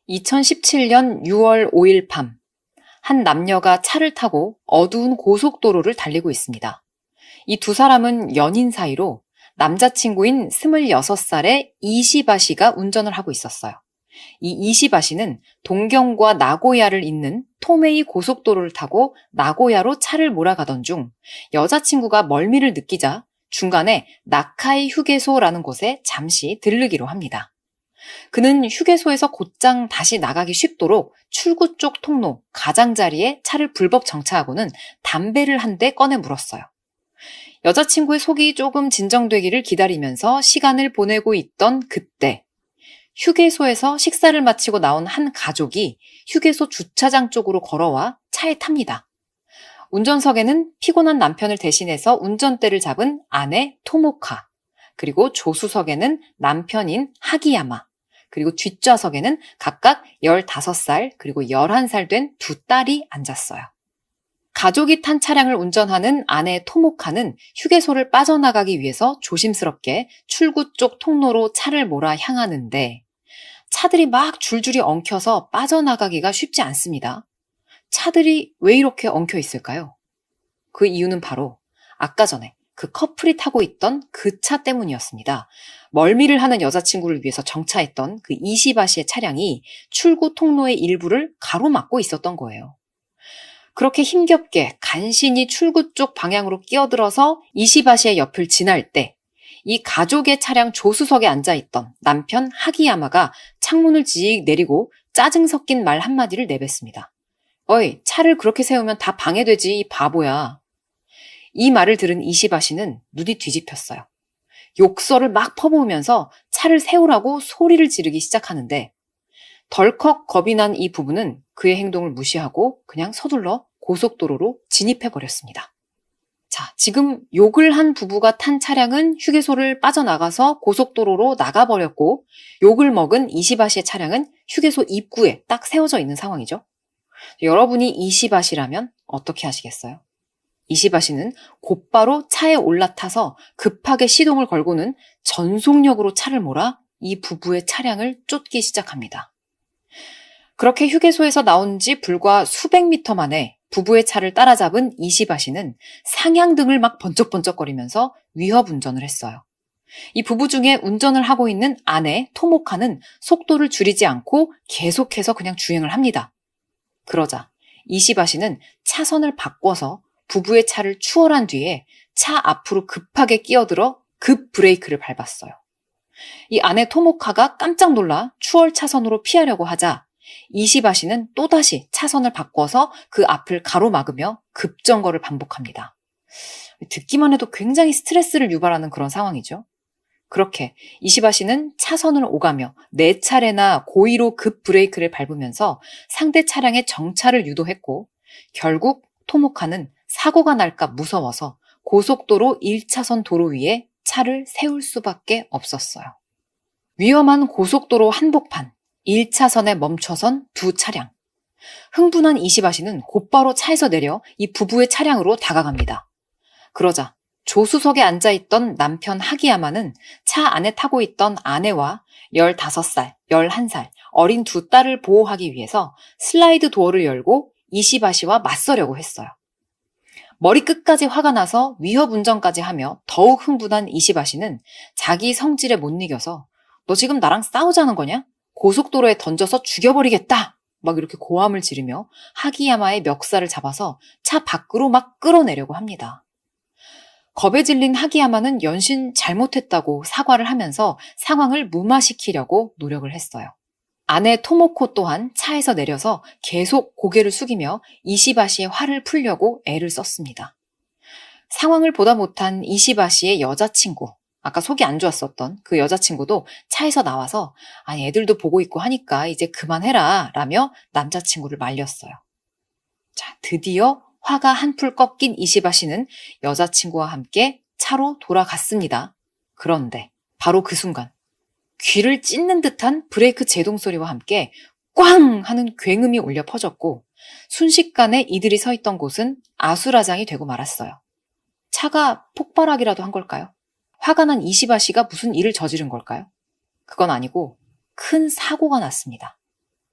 2017년 6월 5일 밤, 한 남녀가 차를 타고 어두운 고속도로를 달리고 있습니다. 이 두 사람은 연인 사이로 남자친구인 26살의 이시바 씨가 운전을 하고 있었어요. 이 이시바 씨는 동경과 나고야를 잇는 토메이 고속도로를 타고 나고야로 차를 몰아가던 중 여자친구가 멀미를 느끼자 중간에 나카이 휴게소라는 곳에 잠시 들르기로 합니다. 그는 휴게소에서 곧장 다시 나가기 쉽도록 출구 쪽 통로 가장자리에 차를 불법 정차하고는 담배를 한 대 꺼내 물었어요. 여자친구의 속이 조금 진정되기를 기다리면서 시간을 보내고 있던 그때 휴게소에서 식사를 마치고 나온 한 가족이 휴게소 주차장 쪽으로 걸어와 차에 탑니다. 운전석에는 피곤한 남편을 대신해서 운전대를 잡은 아내 토모카, 그리고 조수석에는 남편인 하기야마, 그리고 뒷좌석에는 각각 15살 그리고 11살 된 두 딸이 앉았어요. 가족이 탄 차량을 운전하는 아내 토모카는 휴게소를 빠져나가기 위해서 조심스럽게 출구 쪽 통로로 차를 몰아 향하는데 차들이 막 줄줄이 엉켜서 빠져나가기가 쉽지 않습니다. 차들이 왜 이렇게 엉켜 있을까요? 그 이유는 바로 아까 전에 그 커플이 타고 있던 그 차 때문이었습니다. 멀미를 하는 여자친구를 위해서 정차했던 그 이시바 씨의 차량이 출구 통로의 일부를 가로막고 있었던 거예요. 그렇게 힘겹게 간신히 출구 쪽 방향으로 끼어들어서 이시바 씨의 옆을 지날 때 이 가족의 차량 조수석에 앉아있던 남편 하기야마가 창문을 직 내리고 짜증 섞인 말 한마디를 내뱉습니다. 어이, 차를 그렇게 세우면 다 방해되지, 이 바보야. 이 말을 들은 이시바 씨는 눈이 뒤집혔어요. 욕설을 막 퍼부으면서 차를 세우라고 소리를 지르기 시작하는데 덜컥 겁이 난 이 부부는 그의 행동을 무시하고 그냥 서둘러 고속도로로 진입해버렸습니다. 자, 지금 욕을 한 부부가 탄 차량은 휴게소를 빠져나가서 고속도로로 나가버렸고 욕을 먹은 이시바 씨의 차량은 휴게소 입구에 딱 세워져 있는 상황이죠. 여러분이 이시바 씨라면 어떻게 하시겠어요? 이시바 씨는 곧바로 차에 올라타서 급하게 시동을 걸고는 전속력으로 차를 몰아 이 부부의 차량을 쫓기 시작합니다. 그렇게 휴게소에서 나온 지 불과 수백 미터 만에 부부의 차를 따라잡은 이시바 씨는 상향등을 막 번쩍번쩍거리면서 위협 운전을 했어요. 이 부부 중에 운전을 하고 있는 아내 토모카는 속도를 줄이지 않고 계속해서 그냥 주행을 합니다. 그러자 이시바 씨는 차선을 바꿔서 부부의 차를 추월한 뒤에 차 앞으로 급하게 끼어들어 급 브레이크를 밟았어요. 이 아내 토모카가 깜짝 놀라 추월 차선으로 피하려고 하자 이시바 씨는 또다시 차선을 바꿔서 그 앞을 가로막으며 급정거를 반복합니다. 듣기만 해도 굉장히 스트레스를 유발하는 그런 상황이죠. 그렇게 이시바 씨는 차선을 오가며 4차례나 고의로 급 브레이크를 밟으면서 상대 차량의 정차를 유도했고 결국 토모카는 사고가 날까 무서워서 고속도로 1차선 도로 위에 차를 세울 수밖에 없었어요. 위험한 고속도로 한복판, 1차선에 멈춰선 두 차량. 흥분한 이시바 씨는 곧바로 차에서 내려 이 부부의 차량으로 다가갑니다. 그러자 조수석에 앉아있던 남편 하기야마는 차 안에 타고 있던 아내와 15살, 11살 어린 두 딸을 보호하기 위해서 슬라이드 도어를 열고 이시바 씨와 맞서려고 했어요. 머리끝까지 화가 나서 위협 운전까지 하며 더욱 흥분한 이시바 씨는 자기 성질에 못 이겨서 너 지금 나랑 싸우자는 거냐? 고속도로에 던져서 죽여버리겠다! 막 이렇게 고함을 지르며 하기야마의 멱살을 잡아서 차 밖으로 막 끌어내려고 합니다. 겁에 질린 하기야마는 연신 잘못했다고 사과를 하면서 상황을 무마시키려고 노력을 했어요. 아내 토모코 또한 차에서 내려서 계속 고개를 숙이며 이시바 씨의 화를 풀려고 애를 썼습니다. 상황을 보다 못한 이시바 씨의 여자친구, 아까 속이 안 좋았었던 그 여자친구도 차에서 나와서 아니 애들도 보고 있고 하니까 이제 그만해라 라며 남자친구를 말렸어요. 자, 드디어 화가 한풀 꺾인 이시바 씨는 여자친구와 함께 차로 돌아갔습니다. 그런데 바로 그 순간 귀를 찢는 듯한 브레이크 제동 소리와 함께 꽝 하는 굉음이 울려 퍼졌고 순식간에 이들이 서 있던 곳은 아수라장이 되고 말았어요. 차가 폭발하기라도 한 걸까요? 화가 난 이시바 씨가 무슨 일을 저지른 걸까요? 그건 아니고 큰 사고가 났습니다.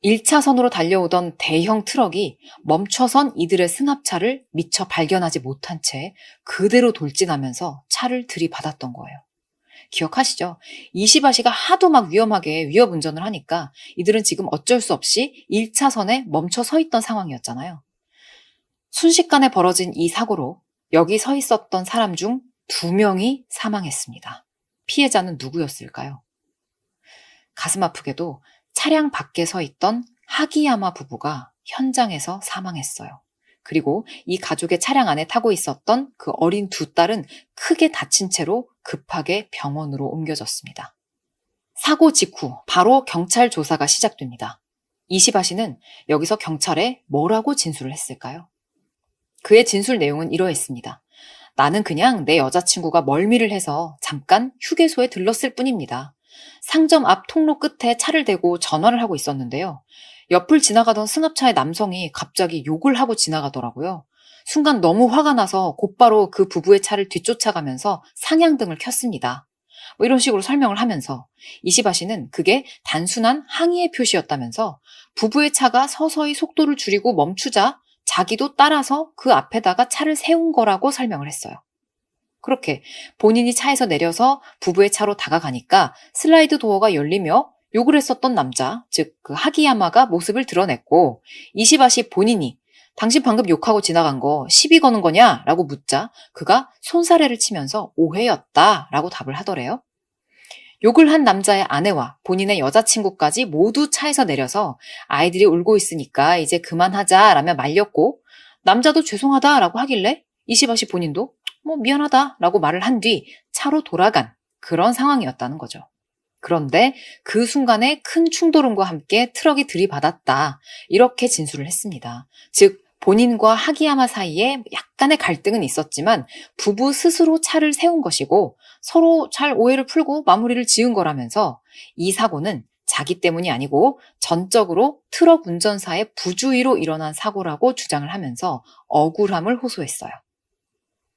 1차선으로 달려오던 대형 트럭이 멈춰선 이들의 승합차를 미처 발견하지 못한 채 그대로 돌진하면서 차를 들이받았던 거예요. 기억하시죠? 이시바시가 하도 막 위험하게 위협 운전을 하니까 이들은 지금 어쩔 수 없이 1차선에 멈춰 서 있던 상황이었잖아요. 순식간에 벌어진 이 사고로 여기 서 있었던 사람 중 2명이 사망했습니다. 피해자는 누구였을까요? 가슴 아프게도 차량 밖에 서 있던 하기야마 부부가 현장에서 사망했어요. 그리고 이 가족의 차량 안에 타고 있었던 그 어린 2딸은 크게 다친 채로 급하게 병원으로 옮겨졌습니다. 사고 직후 바로 경찰 조사가 시작됩니다. 이시바 씨는 여기서 경찰에 뭐라고 진술을 했을까요? 그의 진술 내용은 이러했습니다. 나는 그냥 내 여자친구가 멀미를 해서 잠깐 휴게소에 들렀을 뿐입니다. 상점 앞 통로 끝에 차를 대고 전화를 하고 있었는데요. 옆을 지나가던 승합차의 남성이 갑자기 욕을 하고 지나가더라고요. 순간 너무 화가 나서 곧바로 그 부부의 차를 뒤쫓아가면서 상향등을 켰습니다. 이런 식으로 설명을 하면서 이시바 씨는 그게 단순한 항의의 표시였다면서 부부의 차가 서서히 속도를 줄이고 멈추자 자기도 따라서 그 앞에다가 차를 세운 거라고 설명을 했어요. 그렇게 본인이 차에서 내려서 부부의 차로 다가가니까 슬라이드 도어가 열리며 욕을 했었던 남자, 즉 그 하기야마가 모습을 드러냈고 이시바시 본인이 당신 방금 욕하고 지나간 거 시비 거는 거냐? 라고 묻자 그가 손사래를 치면서 오해였다 라고 답을 하더래요. 욕을 한 남자의 아내와 본인의 여자친구까지 모두 차에서 내려서 아이들이 울고 있으니까 이제 그만하자 라며 말렸고 남자도 죄송하다 라고 하길래 이시바시 본인도 미안하다 라고 말을 한 뒤 차로 돌아간 그런 상황이었다는 거죠. 그런데 그 순간에 큰 충돌음과 함께 트럭이 들이받았다 이렇게 진술을 했습니다. 즉 본인과 하기야마 사이에 약간의 갈등은 있었지만 부부 스스로 차를 세운 것이고 서로 잘 오해를 풀고 마무리를 지은 거라면서 이 사고는 자기 때문이 아니고 전적으로 트럭 운전사의 부주의로 일어난 사고라고 주장을 하면서 억울함을 호소했어요.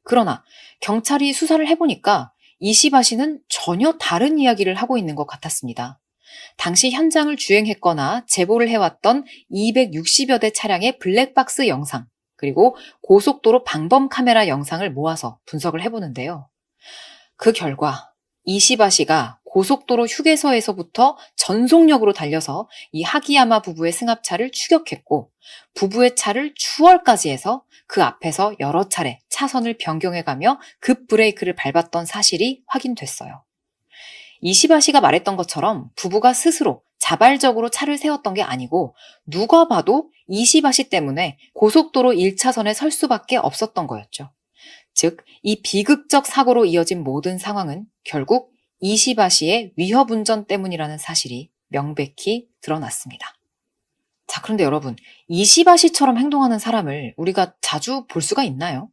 그러나 경찰이 수사를 해보니까 이시바 씨는 전혀 다른 이야기를 하고 있는 것 같았습니다. 당시 현장을 주행했거나 제보를 해왔던 260여 대 차량의 블랙박스 영상, 그리고 고속도로 방범 카메라 영상을 모아서 분석을 해보는데요. 그 결과 이시바 씨가 고속도로 휴게소에서부터 전속력으로 달려서 이 하기야마 부부의 승합차를 추격했고 부부의 차를 추월까지 해서 그 앞에서 여러 차례 차선을 변경해가며 급 브레이크를 밟았던 사실이 확인됐어요. 이시바 씨가 말했던 것처럼 부부가 스스로 자발적으로 차를 세웠던 게 아니고 누가 봐도 이시바 씨 때문에 고속도로 1차선에 설 수밖에 없었던 거였죠. 즉, 이 비극적 사고로 이어진 모든 상황은 결국 이시바 씨의 위협 운전 때문이라는 사실이 명백히 드러났습니다. 자, 그런데 여러분, 이시바 씨처럼 행동하는 사람을 우리가 자주 볼 수가 있나요?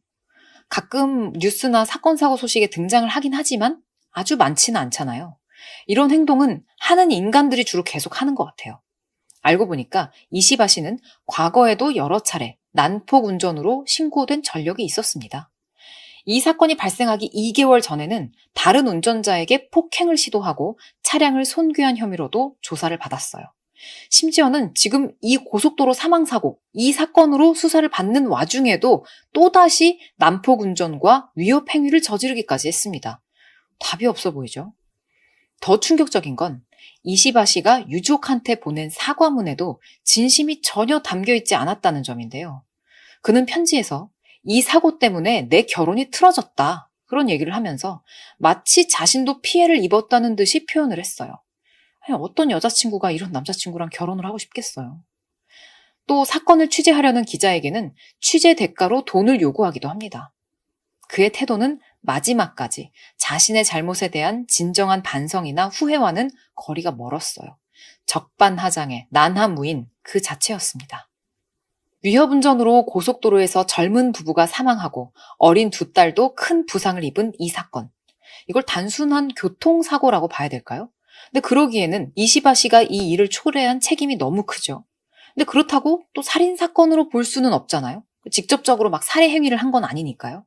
가끔 뉴스나 사건 사고 소식에 등장을 하긴 하지만 아주 많지는 않잖아요. 이런 행동은 하는 인간들이 주로 계속 하는 것 같아요. 알고 보니까 이시바 씨는 과거에도 여러 차례 난폭 운전으로 신고된 전력이 있었습니다. 이 사건이 발생하기 2개월 전에는 다른 운전자에게 폭행을 시도하고 차량을 손괴한 혐의로도 조사를 받았어요. 심지어는 지금 이 고속도로 사망사고, 이 사건으로 수사를 받는 와중에도 또다시 난폭 운전과 위협 행위를 저지르기까지 했습니다. 답이 없어 보이죠? 더 충격적인 건 이시바 씨가 유족한테 보낸 사과문에도 진심이 전혀 담겨있지 않았다는 점인데요. 그는 편지에서 이 사고 때문에 내 결혼이 틀어졌다. 그런 얘기를 하면서 마치 자신도 피해를 입었다는 듯이 표현을 했어요. 어떤 여자친구가 이런 남자친구랑 결혼을 하고 싶겠어요. 또 사건을 취재하려는 기자에게는 취재 대가로 돈을 요구하기도 합니다. 그의 태도는 마지막까지 자신의 잘못에 대한 진정한 반성이나 후회와는 거리가 멀었어요. 적반하장의 난하무인 그 자체였습니다. 위협운전으로 고속도로에서 젊은 부부가 사망하고 어린 2딸도 큰 부상을 입은 이 사건. 이걸 단순한 교통사고라고 봐야 될까요? 근데 그러기에는 이시바 씨가 이 일을 초래한 책임이 너무 크죠. 근데 그렇다고 또 살인사건으로 볼 수는 없잖아요. 직접적으로 막 살해 행위를 한 건 아니니까요.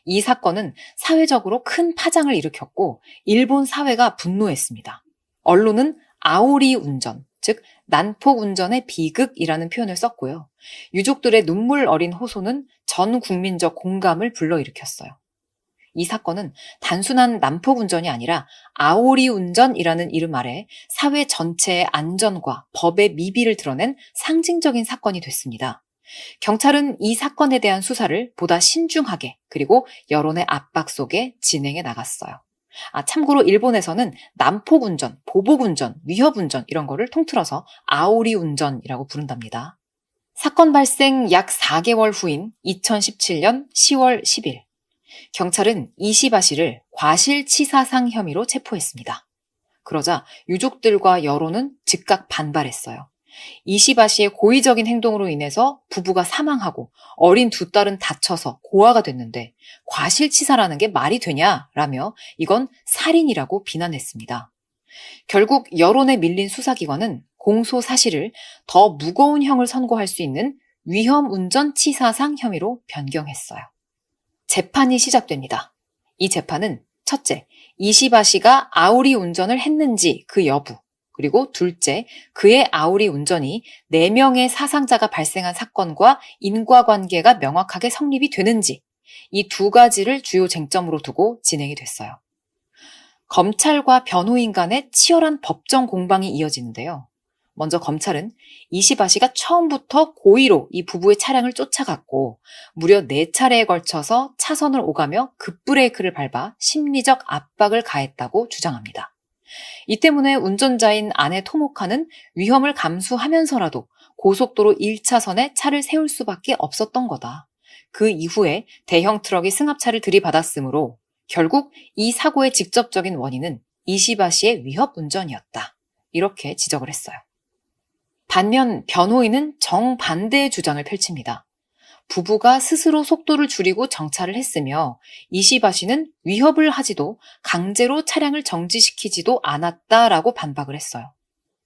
이 사건은 사회적으로 큰 파장을 일으켰고 일본 사회가 분노했습니다. 언론은 아오리 운전, 즉 난폭운전의 비극이라는 표현을 썼고요. 유족들의 눈물 어린 호소는 전 국민적 공감을 불러일으켰어요. 이 사건은 단순한 난폭운전이 아니라 아오리 운전이라는 이름 아래 사회 전체의 안전과 법의 미비를 드러낸 상징적인 사건이 됐습니다. 경찰은 이 사건에 대한 수사를 보다 신중하게 그리고 여론의 압박 속에 진행해 나갔어요. 참고로 일본에서는 난폭운전, 보복운전, 위협운전 이런 거를 통틀어서 아오리 운전이라고 부른답니다. 사건 발생 약 4개월 후인 2017년 10월 10일 경찰은 이시바 씨를 과실치사상 혐의로 체포했습니다. 그러자 유족들과 여론은 즉각 반발했어요. 이시바 씨의 고의적인 행동으로 인해서 부부가 사망하고 어린 두 딸은 다쳐서 고아가 됐는데 과실치사라는 게 말이 되냐라며 이건 살인이라고 비난했습니다. 결국 여론에 밀린 수사기관은 공소 사실을 더 무거운 형을 선고할 수 있는 위험운전치사상 혐의로 변경했어요. 재판이 시작됩니다. 이 재판은 첫째, 이시바 씨가 아우리 운전을 했는지 그 여부, 그리고 둘째, 그의 아우리 운전이 4명의 사상자가 발생한 사건과 인과관계가 명확하게 성립이 되는지 이 두 가지를 주요 쟁점으로 두고 진행이 됐어요. 검찰과 변호인 간의 치열한 법정 공방이 이어지는데요. 먼저 검찰은 이시바 씨가 처음부터 고의로 이 부부의 차량을 쫓아갔고 무려 4차례에 걸쳐서 차선을 오가며 급브레이크를 밟아 심리적 압박을 가했다고 주장합니다. 이 때문에 운전자인 아내 토모카는 위험을 감수하면서라도 고속도로 1차선에 차를 세울 수밖에 없었던 거다. 그 이후에 대형 트럭이 승합차를 들이받았으므로 결국 이 사고의 직접적인 원인은 이시바 씨의 위협 운전이었다. 이렇게 지적을 했어요. 반면 변호인은 정반대의 주장을 펼칩니다. 부부가 스스로 속도를 줄이고 정차를 했으며 이시바 씨는 위협을 하지도 강제로 차량을 정지시키지도 않았다라고 반박을 했어요.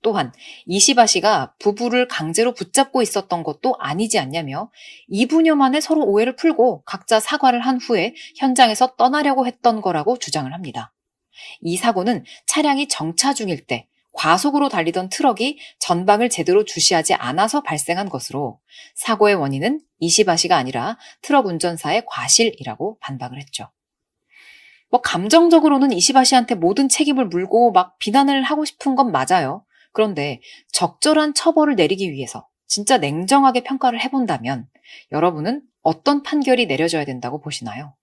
또한 이시바 씨가 부부를 강제로 붙잡고 있었던 것도 아니지 않냐며 2분여 만에 서로 오해를 풀고 각자 사과를 한 후에 현장에서 떠나려고 했던 거라고 주장을 합니다. 이 사고는 차량이 정차 중일 때 과속으로 달리던 트럭이 전방을 제대로 주시하지 않아서 발생한 것으로 사고의 원인은 이시바 씨가 아니라 트럭 운전사의 과실이라고 반박을 했죠. 감정적으로는 이시바 씨한테 모든 책임을 물고 막 비난을 하고 싶은 건 맞아요. 그런데 적절한 처벌을 내리기 위해서 진짜 냉정하게 평가를 해본다면 여러분은 어떤 판결이 내려져야 된다고 보시나요?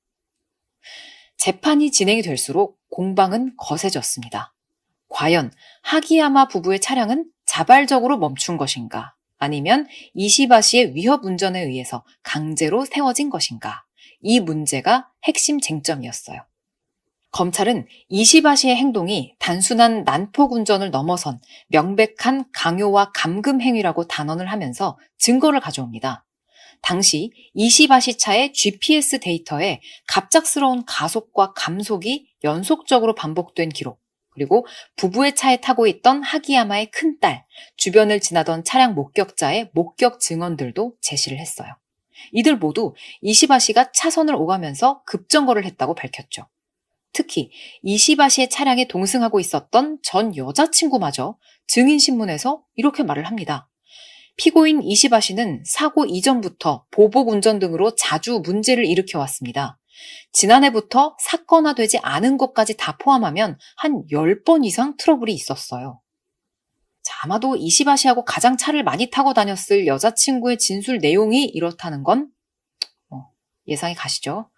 재판이 진행이 될수록 공방은 거세졌습니다. 과연 하기야마 부부의 차량은 자발적으로 멈춘 것인가? 아니면 이시바 씨의 위협 운전에 의해서 강제로 세워진 것인가? 이 문제가 핵심 쟁점이었어요. 검찰은 이시바 씨의 행동이 단순한 난폭 운전을 넘어선 명백한 강요와 감금 행위라고 단언을 하면서 증거를 가져옵니다. 당시 이시바 씨 차의 GPS 데이터에 갑작스러운 가속과 감속이 연속적으로 반복된 기록, 그리고 부부의 차에 타고 있던 하기야마의 큰딸, 주변을 지나던 차량 목격자의 목격 증언들도 제시를 했어요. 이들 모두 이시바 씨가 차선을 오가면서 급정거를 했다고 밝혔죠. 특히 이시바 씨의 차량에 동승하고 있었던 전 여자친구마저 증인신문에서 이렇게 말을 합니다. 피고인 이시바 씨는 사고 이전부터 보복운전 등으로 자주 문제를 일으켜왔습니다. 지난해부터 사건화되지 않은 것까지 다 포함하면 한 10번 이상 트러블이 있었어요. 아마도 이시바 씨하고 가장 차를 많이 타고 다녔을 여자친구의 진술 내용이 이렇다는 건 예상이 가시죠?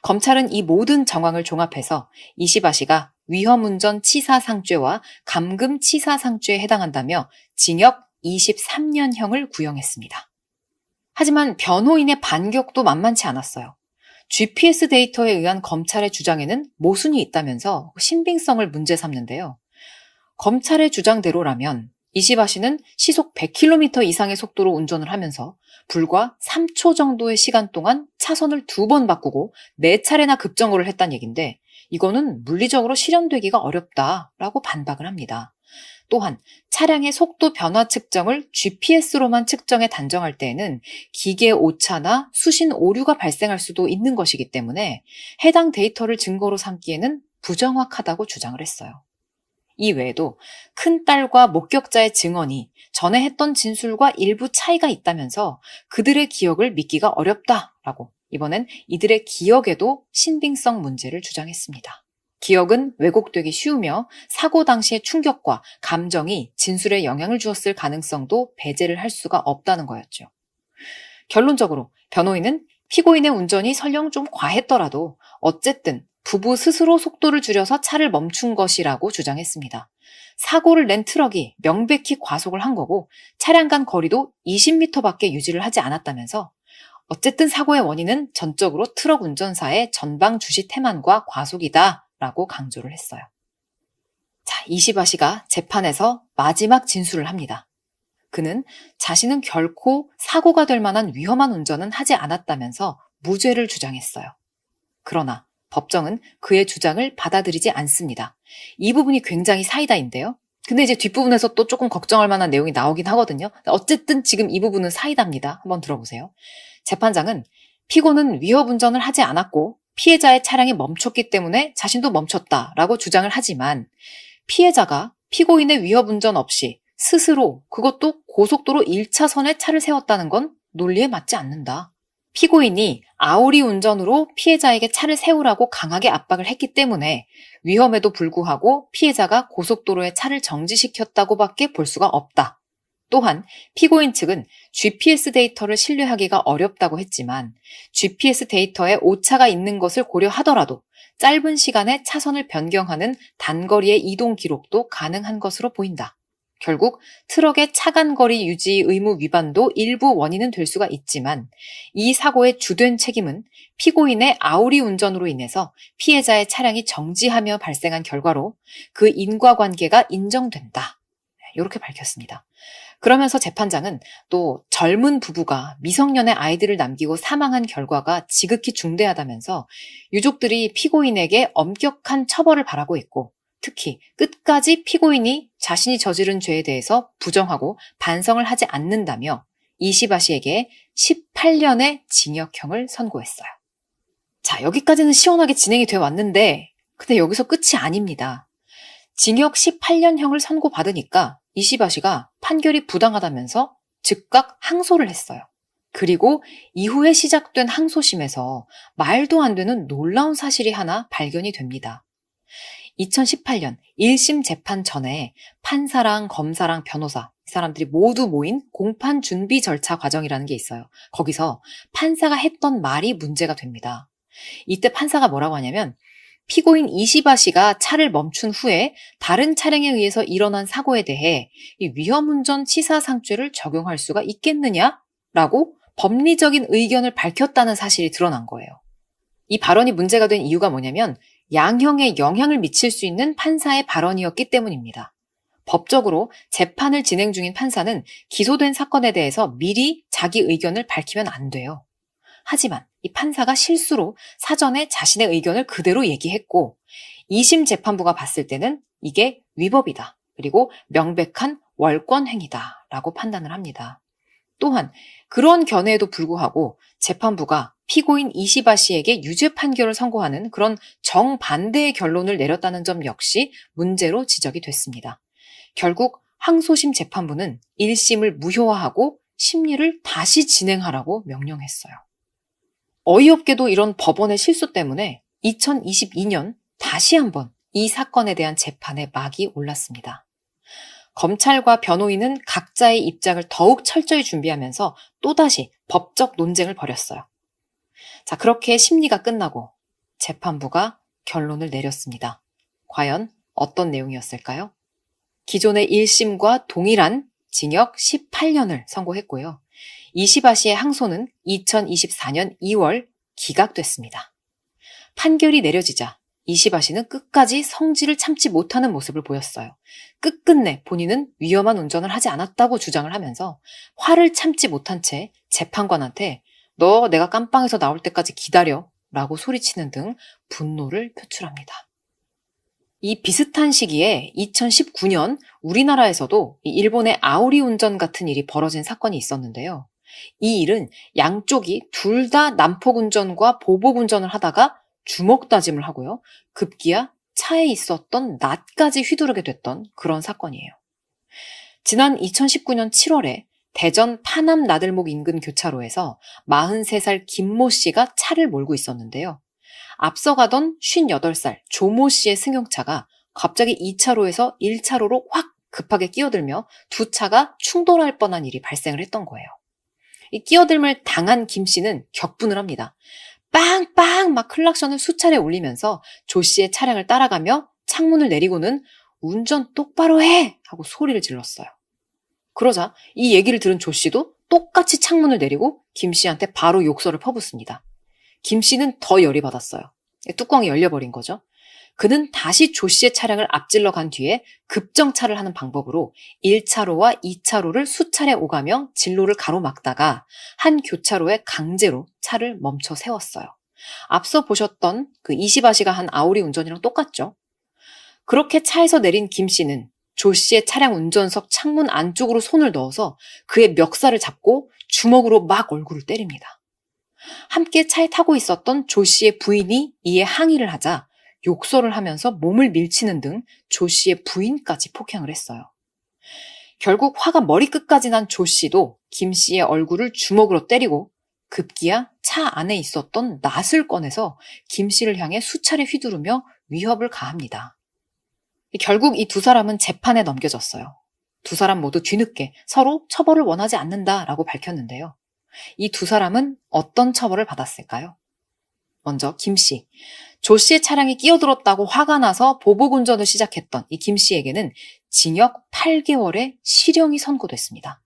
검찰은 이 모든 정황을 종합해서 이시바 씨가 위험운전 치사상죄와 감금 치사상죄에 해당한다며 징역 23년형을 구형했습니다. 하지만 변호인의 반격도 만만치 않았어요. GPS 데이터에 의한 검찰의 주장에는 모순이 있다면서 신빙성을 문제 삼는데요. 검찰의 주장대로라면 이시바 씨는 시속 100km 이상의 속도로 운전을 하면서 불과 3초 정도의 시간 동안 차선을 2번 바꾸고 4차례나 급정거를 했다는 얘기인데 이거는 물리적으로 실현되기가 어렵다라고 반박을 합니다. 또한 차량의 속도 변화 측정을 GPS로만 측정해 단정할 때에는 기계 오차나 수신 오류가 발생할 수도 있는 것이기 때문에 해당 데이터를 증거로 삼기에는 부정확하다고 주장을 했어요. 이 외에도 큰딸과 목격자의 증언이 전에 했던 진술과 일부 차이가 있다면서 그들의 기억을 믿기가 어렵다라고 이번엔 이들의 기억에도 신빙성 문제를 주장했습니다. 기억은 왜곡되기 쉬우며 사고 당시의 충격과 감정이 진술에 영향을 주었을 가능성도 배제를 할 수가 없다는 거였죠. 결론적으로 변호인은 피고인의 운전이 설령 좀 과했더라도 어쨌든 부부 스스로 속도를 줄여서 차를 멈춘 것이라고 주장했습니다. 사고를 낸 트럭이 명백히 과속을 한 거고 차량 간 거리도 20m밖에 유지를 하지 않았다면서 어쨌든 사고의 원인은 전적으로 트럭 운전사의 전방 주시 태만과 과속이다라고 강조를 했어요. 자, 이시바시가 재판에서 마지막 진술을 합니다. 그는 자신은 결코 사고가 될 만한 위험한 운전은 하지 않았다면서 무죄를 주장했어요. 그러나 법정은 그의 주장을 받아들이지 않습니다. 이 부분이 굉장히 사이다인데요. 근데 이제 뒷부분에서 또 조금 걱정할 만한 내용이 나오긴 하거든요. 어쨌든 지금 이 부분은 사이다입니다. 한번 들어보세요. 재판장은 피고는 위협 운전을 하지 않았고 피해자의 차량이 멈췄기 때문에 자신도 멈췄다라고 주장을 하지만 피해자가 피고인의 위협 운전 없이 스스로 그것도 고속도로 1차선에 차를 세웠다는 건 논리에 맞지 않는다. 피고인이 아우리 운전으로 피해자에게 차를 세우라고 강하게 압박을 했기 때문에 위험에도 불구하고 피해자가 고속도로에 차를 정지시켰다고밖에 볼 수가 없다. 또한 피고인 측은 GPS 데이터를 신뢰하기가 어렵다고 했지만 GPS 데이터에 오차가 있는 것을 고려하더라도 짧은 시간에 차선을 변경하는 단거리의 이동 기록도 가능한 것으로 보인다. 결국 트럭의 차간거리 유지 의무 위반도 일부 원인은 될 수가 있지만 이 사고의 주된 책임은 피고인의 아우리 운전으로 인해서 피해자의 차량이 정지하며 발생한 결과로 그 인과관계가 인정된다. 이렇게 밝혔습니다. 그러면서 재판장은 또 젊은 부부가 미성년의 아이들을 남기고 사망한 결과가 지극히 중대하다면서 유족들이 피고인에게 엄격한 처벌을 바라고 있고 특히 끝까지 피고인이 자신이 저지른 죄에 대해서 부정하고 반성을 하지 않는다며 이시바시에게 18년의 징역형을 선고했어요. 자, 여기까지는 시원하게 진행이 되어 왔는데 근데 여기서 끝이 아닙니다. 징역 18년형을 선고받으니까 이시바시가 판결이 부당하다면서 즉각 항소를 했어요. 그리고 이후에 시작된 항소심에서 말도 안 되는 놀라운 사실이 하나 발견이 됩니다. 2018년 1심 재판 전에 판사랑 검사랑 변호사, 이 사람들이 모두 모인 공판 준비 절차 과정이라는 게 있어요. 거기서 판사가 했던 말이 문제가 됩니다. 이때 판사가 뭐라고 하냐면 피고인 이시바시가 차를 멈춘 후에 다른 차량에 의해서 일어난 사고에 대해 이 위험운전 치사상죄를 적용할 수가 있겠느냐라고 법리적인 의견을 밝혔다는 사실이 드러난 거예요. 이 발언이 문제가 된 이유가 뭐냐면 양형에 영향을 미칠 수 있는 판사의 발언이었기 때문입니다. 법적으로 재판을 진행 중인 판사는 기소된 사건에 대해서 미리 자기 의견을 밝히면 안 돼요. 하지만 이 판사가 실수로 사전에 자신의 의견을 그대로 얘기했고 2심 재판부가 봤을 때는 이게 위법이다. 그리고 명백한 월권행위다라고 판단을 합니다. 또한 그런 견해에도 불구하고 재판부가 피고인 이시바시에게 유죄 판결을 선고하는 그런 정반대의 결론을 내렸다는 점 역시 문제로 지적이 됐습니다. 결국 항소심 재판부는 1심을 무효화하고 심리를 다시 진행하라고 명령했어요. 어이없게도 이런 법원의 실수 때문에 2022년 다시 한번 이 사건에 대한 재판에 막이 올랐습니다. 검찰과 변호인은 각자의 입장을 더욱 철저히 준비하면서 또다시 법적 논쟁을 벌였어요. 자, 그렇게 심리가 끝나고 재판부가 결론을 내렸습니다. 과연 어떤 내용이었을까요? 기존의 1심과 동일한 징역 18년을 선고했고요. 이시바시의 항소는 2024년 2월 기각됐습니다. 판결이 내려지자 이시바시는 끝까지 성질을 참지 못하는 모습을 보였어요. 끝끝내 본인은 위험한 운전을 하지 않았다고 주장을 하면서 화를 참지 못한 채 재판관한테 너 내가 깜빵에서 나올 때까지 기다려 라고 소리치는 등 분노를 표출합니다. 이 비슷한 시기에 2019년 우리나라에서도 일본의 아우리 운전 같은 일이 벌어진 사건이 있었는데요. 이 일은 양쪽이 둘 다 난폭 운전과 보복 운전을 하다가 주먹 다짐을 하고요. 급기야 차에 있었던 낫까지 휘두르게 됐던 그런 사건이에요. 지난 2019년 7월에 대전 파남 나들목 인근 교차로에서 43살 김모 씨가 차를 몰고 있었는데요. 앞서 가던 58살 조모 씨의 승용차가 갑자기 2차로에서 1차로로 확 급하게 끼어들며 두 차가 충돌할 뻔한 일이 발생을 했던 거예요. 이 끼어들음을 당한 김 씨는 격분을 합니다. 빵빵 막 클락션을 수차례 울리면서 조 씨의 차량을 따라가며 창문을 내리고는 운전 똑바로 해! 하고 소리를 질렀어요. 그러자 이 얘기를 들은 조 씨도 똑같이 창문을 내리고 김 씨한테 바로 욕설을 퍼붓습니다. 김 씨는 더 열이 받았어요. 뚜껑이 열려버린 거죠. 그는 다시 조 씨의 차량을 앞질러 간 뒤에 급정차를 하는 방법으로 1차로와 2차로를 수차례 오가며 진로를 가로막다가 한 교차로에 강제로 차를 멈춰 세웠어요. 앞서 보셨던 그 이시바시가 한 아우리 운전이랑 똑같죠. 그렇게 차에서 내린 김 씨는 조 씨의 차량 운전석 창문 안쪽으로 손을 넣어서 그의 멱살을 잡고 주먹으로 막 얼굴을 때립니다. 함께 차에 타고 있었던 조 씨의 부인이 이에 항의를 하자 욕설을 하면서 몸을 밀치는 등 조 씨의 부인까지 폭행을 했어요. 결국 화가 머리끝까지 난 조 씨도 김 씨의 얼굴을 주먹으로 때리고 급기야 차 안에 있었던 낫을 꺼내서 김 씨를 향해 수차례 휘두르며 위협을 가합니다. 결국 이 두 사람은 재판에 넘겨졌어요. 두 사람 모두 뒤늦게 서로 처벌을 원하지 않는다라고 밝혔는데요. 이 두 사람은 어떤 처벌을 받았을까요? 먼저 김 씨. 조 씨의 차량이 끼어들었다고 화가 나서 보복 운전을 시작했던 이 김 씨에게는 징역 8개월의 실형이 선고됐습니다.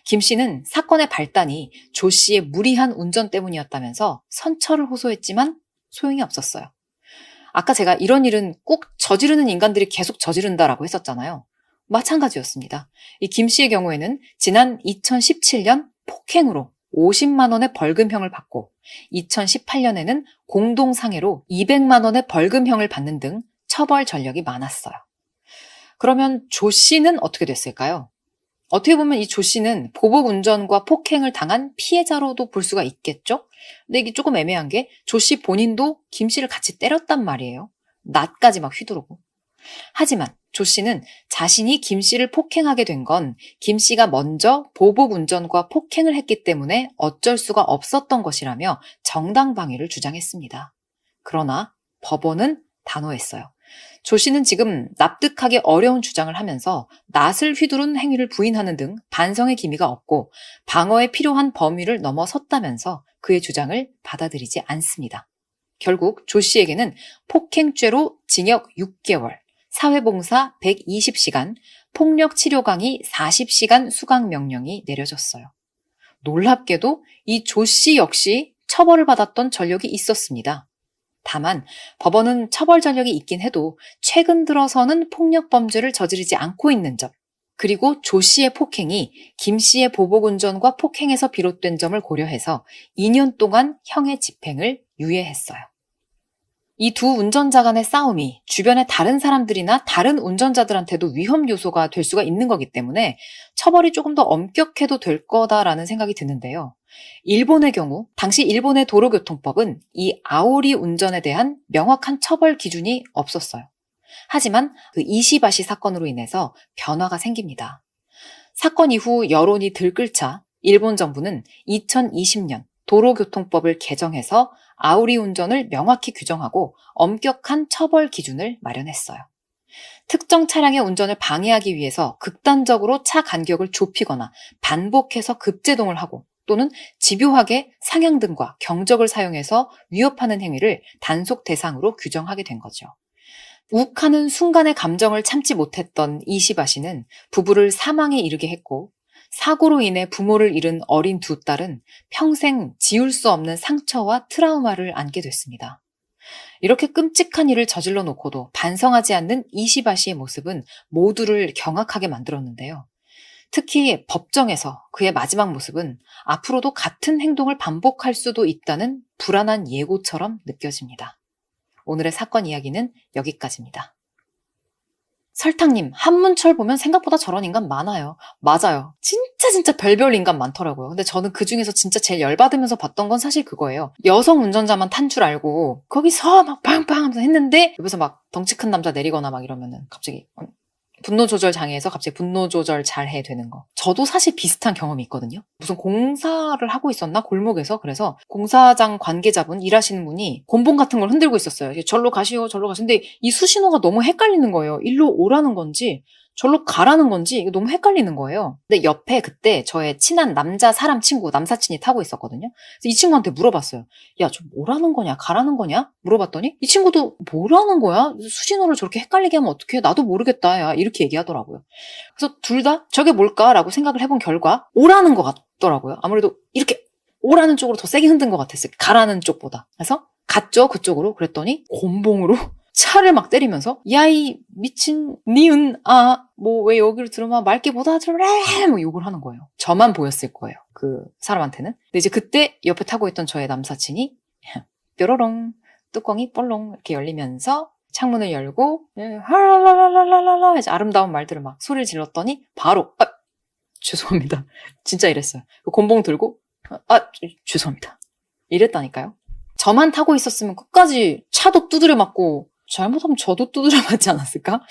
김 씨는 사건의 발단이 조 씨의 무리한 운전 때문이었다면서 선처를 호소했지만 소용이 없었어요. 아까 제가 이런 일은 꼭 저지르는 인간들이 계속 저지른다라고 했었잖아요. 마찬가지였습니다. 이 김 씨의 경우에는 지난 2017년 폭행으로 50만 원의 벌금형을 받고 2018년에는 공동상해로 200만 원의 벌금형을 받는 등 처벌 전력이 많았어요. 그러면 조 씨는 어떻게 됐을까요? 어떻게 보면 이 조 씨는 보복 운전과 폭행을 당한 피해자로도 볼 수가 있겠죠? 근데 이게 조금 애매한 게 조 씨 본인도 김 씨를 같이 때렸단 말이에요. 낫까지 막 휘두르고. 하지만 조 씨는 자신이 김 씨를 폭행하게 된 건 김 씨가 먼저 보복 운전과 폭행을 했기 때문에 어쩔 수가 없었던 것이라며 정당방위를 주장했습니다. 그러나 법원은 단호했어요. 조 씨는 지금 납득하기 어려운 주장을 하면서 낫을 휘두른 행위를 부인하는 등 반성의 기미가 없고 방어에 필요한 범위를 넘어섰다면서 그의 주장을 받아들이지 않습니다. 결국 조 씨에게는 폭행죄로 징역 6개월, 사회봉사 120시간, 폭력치료 강의 40시간 수강 명령이 내려졌어요. 놀랍게도 이 조 씨 역시 처벌을 받았던 전력이 있었습니다. 다만 법원은 처벌 전력이 있긴 해도 최근 들어서는 폭력 범죄를 저지르지 않고 있는 점, 그리고 조 씨의 폭행이 김 씨의 보복 운전과 폭행에서 비롯된 점을 고려해서 2년 동안 형의 집행을 유예했어요. 이 두 운전자 간의 싸움이 주변의 다른 사람들이나 다른 운전자들한테도 위험 요소가 될 수가 있는 거기 때문에 처벌이 조금 더 엄격해도 될 거다라는 생각이 드는데요. 일본의 경우 당시 일본의 도로교통법은 이 아오리 운전에 대한 명확한 처벌 기준이 없었어요. 하지만 그 이시바시 사건으로 인해서 변화가 생깁니다. 사건 이후 여론이 들끓자 일본 정부는 2020년 도로교통법을 개정해서 아우리 운전을 명확히 규정하고 엄격한 처벌 기준을 마련했어요. 특정 차량의 운전을 방해하기 위해서 극단적으로 차 간격을 좁히거나 반복해서 급제동을 하고 또는 집요하게 상향등과 경적을 사용해서 위협하는 행위를 단속 대상으로 규정하게 된 거죠. 욱하는 순간의 감정을 참지 못했던 이시바 씨는 부부를 사망에 이르게 했고 사고로 인해 부모를 잃은 어린 두 딸은 평생 지울 수 없는 상처와 트라우마를 안게 됐습니다. 이렇게 끔찍한 일을 저질러 놓고도 반성하지 않는 이시바 씨의 모습은 모두를 경악하게 만들었는데요. 특히 법정에서 그의 마지막 모습은 앞으로도 같은 행동을 반복할 수도 있다는 불안한 예고처럼 느껴집니다. 오늘의 사건 이야기는 여기까지입니다. 설탕님, 한문철 보면 생각보다 저런 인간 많아요. 맞아요. 진짜 진짜 별별 인간 많더라고요. 근데 저는 그중에서 진짜 제일 열받으면서 봤던 건 사실 그거예요. 여성 운전자만 탄 줄 알고 거기서 막 빵빵 하면서 했는데 옆에서 막 덩치 큰 남자 내리거나 막 이러면은 갑자기 분노 조절 장애에서 갑자기 분노 조절 잘해 되는 거. 저도 사실 비슷한 경험이 있거든요. 무슨 공사를 하고 있었나? 골목에서. 그래서 공사장 관계자분, 일하시는 분이 곤봉 같은 걸 흔들고 있었어요. 절로 가시오, 절로 가시오. 근데 이 수신호가 너무 헷갈리는 거예요. 일로 오라는 건지 절로 가라는 건지 이거 너무 헷갈리는 거예요. 근데 옆에 그때 저의 친한 남자 사람 친구, 남사친이 타고 있었거든요. 그래서 이 친구한테 물어봤어요. 야, 좀 뭐라는 거냐? 가라는 거냐? 물어봤더니 이 친구도 뭐라는 거야? 수신호를 저렇게 헷갈리게 하면 어떡해? 나도 모르겠다. 야, 이렇게 얘기하더라고요. 그래서 둘 다 저게 뭘까라고 생각을 해본 결과 오라는 것 같더라고요. 아무래도 이렇게 오라는 쪽으로 더 세게 흔든 것 같았어요. 가라는 쪽보다. 그래서 갔죠, 그쪽으로. 그랬더니 곤봉으로 차를 막 때리면서 야, 이 미친 니은 뭐 왜 여기로 들어와 맑게 못 알아들래 뭐 욕을 하는 거예요. 저만 보였을 거예요, 그 사람한테는. 근데 이제 그때 옆에 타고 있던 저의 남사친이 뾰로롱 뚜껑이 볼롱 이렇게 열리면서 창문을 열고 하라라라라라라 이제 아름다운 말들을 막 소리를 질렀더니 바로 죄송합니다. 진짜 이랬어요. 곤봉 들고 죄송합니다. 이랬다니까요. 저만 타고 있었으면 끝까지 차도 두드려 맞고 잘못하면 저도 두드려 맞지 않았을까?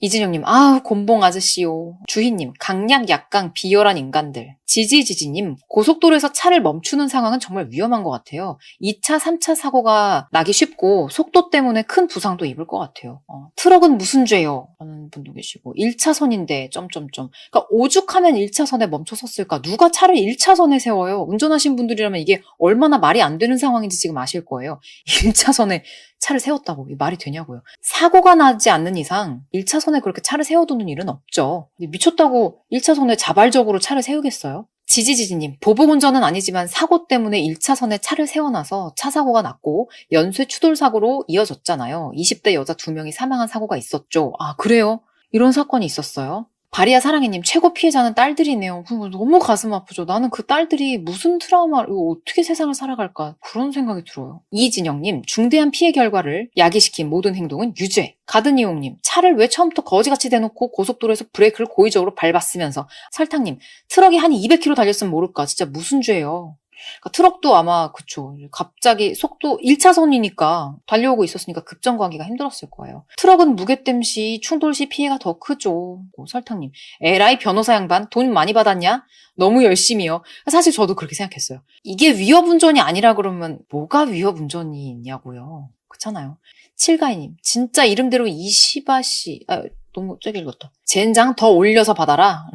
이진영님, 곤봉 아저씨요. 주희님, 강약 약강 비열한 인간들. 지지지지님, 고속도로에서 차를 멈추는 상황은 정말 위험한 것 같아요. 2차, 3차 사고가 나기 쉽고 속도 때문에 큰 부상도 입을 것 같아요. 트럭은 무슨 죄요? 라는 분도 계시고 1차선인데 점점점. 그러니까 오죽하면 1차선에 멈춰 섰을까? 누가 차를 1차선에 세워요? 운전하신 분들이라면 이게 얼마나 말이 안 되는 상황인지 지금 아실 거예요. 1차선에 차를 세웠다고 말이 되냐고요. 사고가 나지 않는 이상 1차선에 그렇게 차를 세워두는 일은 없죠. 미쳤다고 1차선에 자발적으로 차를 세우겠어요? 지지지지님, 보복운전은 아니지만 사고 때문에 1차선에 차를 세워놔서 차 사고가 났고 연쇄 추돌 사고로 이어졌잖아요. 20대 여자 2명이 사망한 사고가 있었죠. 그래요? 이런 사건이 있었어요? 바리아 사랑해님, 최고 피해자는 딸들이네요. 너무 가슴 아프죠. 나는 그 딸들이 무슨 트라우마를, 이거 어떻게 세상을 살아갈까 그런 생각이 들어요. 이진영님, 중대한 피해 결과를 야기시킨 모든 행동은 유죄. 가든이용님, 차를 왜 처음부터 거지같이 대놓고 고속도로에서 브레이크를 고의적으로 밟았으면서. 설탕님, 트럭이 한 200km 달렸으면 모를까. 진짜 무슨 죄예요. 그러니까 트럭도 아마 그쵸. 갑자기 속도 1차선이니까 달려오고 있었으니까 급정거하기가 힘들었을 거예요. 트럭은 무게땜 시 충돌 시 피해가 더 크죠. 설탕님, 에라이 변호사 양반 돈 많이 받았냐? 너무 열심히요. 사실 저도 그렇게 생각했어요. 이게 위협운전이 아니라 그러면 뭐가 위협운전이 있냐고요. 그렇잖아요. 칠가이님, 진짜 이름대로 이시바시 너무 세게 읽었다. 젠장 더 올려서 받아라.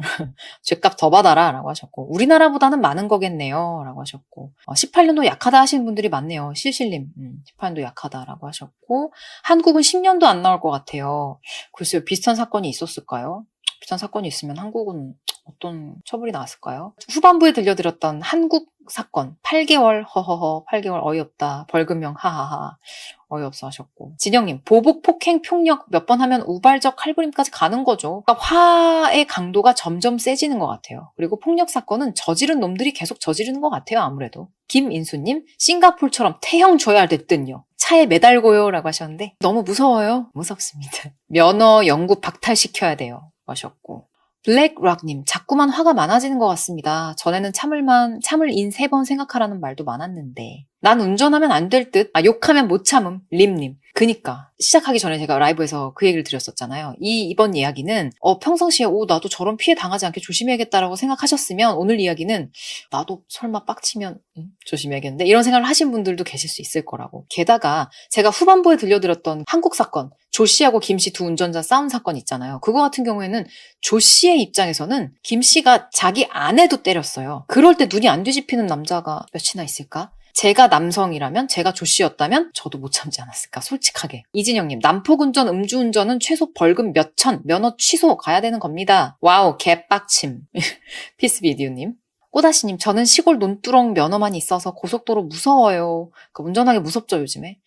죗값 더 받아라. 라고 하셨고 우리나라보다는 많은 거겠네요. 라고 하셨고 18년도 약하다 하시는 분들이 많네요. 실실님 18년도 약하다라고 하셨고 한국은 10년도 안 나올 것 같아요. 글쎄요. 비슷한 사건이 있었을까요? 비슷한 사건이 있으면 한국은 어떤 처벌이 나왔을까요? 후반부에 들려드렸던 한국 사건 8개월 허허허 8개월 어이없다 벌금형 하하하 어이없어 하셨고 진영님 보복 폭행 폭력 몇 번 하면 우발적 칼부림까지 가는 거죠. 그러니까 화의 강도가 점점 세지는 것 같아요. 그리고 폭력 사건은 저지른 놈들이 계속 저지르는 것 같아요. 아무래도 김인수님 싱가폴처럼 태형 줘야 됐든요. 차에 매달고요 라고 하셨는데 너무 무서워요. 무섭습니다. 면허 영구 박탈시켜야 돼요 하셨고 블랙락님, 자꾸만 화가 많아지는 것 같습니다. 전에는 참을 인 3번 생각하라는 말도 많았는데. 난 운전하면 안 될 듯, 욕하면 못 참음, 림님. 그니까, 시작하기 전에 제가 라이브에서 그 얘기를 드렸었잖아요. 이번 이야기는, 평상시에, 나도 저런 피해 당하지 않게 조심해야겠다라고 생각하셨으면, 오늘 이야기는, 나도 설마 빡치면, 조심해야겠는데, 이런 생각을 하신 분들도 계실 수 있을 거라고. 게다가, 제가 후반부에 들려드렸던 한국 사건, 조 씨하고 김 씨 두 운전자 싸운 사건 있잖아요. 그거 같은 경우에는 조 씨의 입장에서는 김 씨가 자기 아내도 때렸어요. 그럴 때 눈이 안 뒤집히는 남자가 몇이나 있을까? 제가 남성이라면, 제가 조 씨였다면 저도 못 참지 않았을까, 솔직하게. 이진영님, 난폭운전, 음주운전은 최소 벌금 몇 천, 면허 취소 가야 되는 겁니다. 와우, 개빡침. 피스비디오님. 꼬다시님, 저는 시골 논두렁 면허만 있어서 고속도로 무서워요. 운전하기 무섭죠, 요즘에.